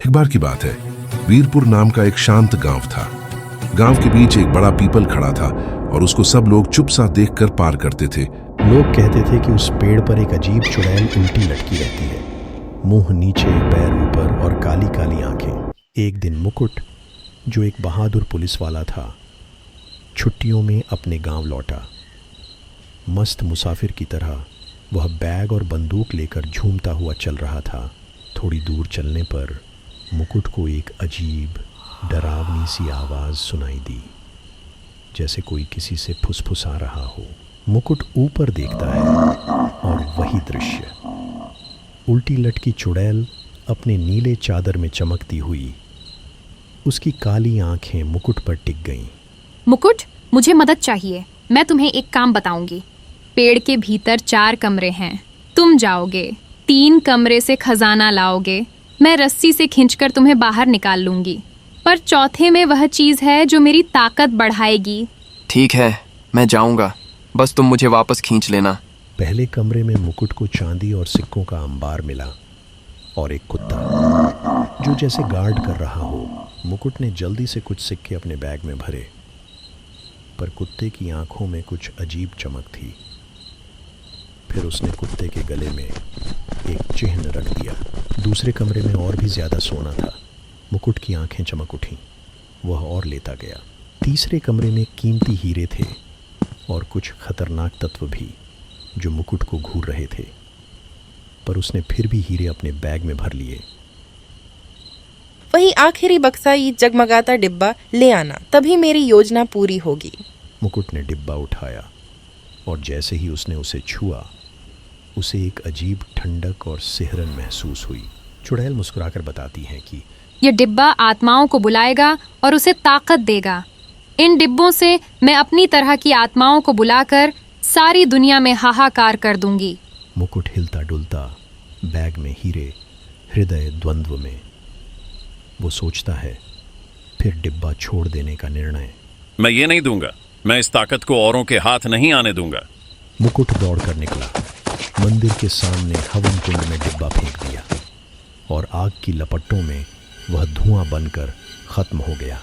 एक बार की बात है, वीरपुर नाम का एक शांत गांव था। गांव के बीच एक बड़ा पीपल खड़ा था और उसको सब लोग चुपचाप देखकर पार करते थे। लोग कहते थे कि उस पेड़ पर एक अजीब चुड़ैल उल्टी लटकी रहती है, मुंह नीचे पैर ऊपर और काली काली आंखें। एक दिन मुकुट, जो एक बहादुर पुलिस वाला था, छुट्टियों में अपने गांव लौटा। मस्त मुसाफिर की तरह वह बैग और बंदूक लेकर झूमता हुआ चल रहा था। थोड़ी दूर चलने पर मुकुट को एक अजीब डरावनी सी आवाज़ सुनाई दी, जैसे कोई किसी से फुसफुसा रहा हो। मुकुट ऊपर देखता है और वही दृश्य, उल्टी लटकी चुड़ैल अपने नीले चादर में चमकती हुई, उसकी काली आंखें मुकुट पर टिक गईं। मुकुट, मुझे मदद चाहिए। मैं तुम्हें एक काम बताऊंगी। पेड़ के भीतर 4 कमरे हैं। तुम जाओगे, 3 कमरे से खजाना लाओगे। मैं रस्सी से खींचकर तुम्हें बाहर निकाल लूंगी, पर चौथे में वह चीज है जो मेरी ताकत बढ़ाएगी। ठीक है, मैं जाऊंगा, बस तुम मुझे वापस खींच लेना। पहले कमरे में मुकुट को चांदी और सिक्कों का अंबार मिला और एक कुत्ता जो जैसे गार्ड कर रहा हो। मुकुट ने जल्दी से कुछ सिक्के अपने बैग में भरे, पर कुत्ते की आंखों में कुछ अजीब चमक थी। फिर उसने कुत्ते के गले में एक चिन्ह रख दिया। दूसरे कमरे में और भी ज्यादा सोना था। मुकुट की आंखें चमक उठीं, वह और लेता गया। तीसरे कमरे में कीमती हीरे थे और कुछ खतरनाक तत्व भी जो मुकुट को घूर रहे थे, पर उसने फिर भी हीरे अपने बैग में भर लिए। वही आखिरी बक्सा, ये जगमगाता डिब्बा ले आना, तभी मेरी योजना पूरी होगी। मुकुट ने डिब्बा उठाया और जैसे ही उसने उसे छुआ, उसे एक अजीब ठंडक और सिहरन महसूस हुई। चुड़ैल मुस्कुराकर बताती है कि यह डिब्बा आत्माओं को बुलाएगा और उसे ताकत देगा। इन डिब्बों से मैं अपनी तरह की आत्माओं को बुलाकर सारी दुनिया में हाहाकार कर दूंगी। मुकुट हिलता डुलता, बैग में हीरे, हृदय द्वंद्व में। वो सोचता है, फिर डिब्बा छोड़ देने का निर्णय। मैं ये नहीं दूंगा, मैं इस ताकत को औरों के हाथ नहीं आने दूंगा। मुकुट दौड़कर निकला, मंदिर के सामने हवन कुंड में डिब्बा फेंक दिया और आग की लपटों में वह धुआं बनकर खत्म हो गया।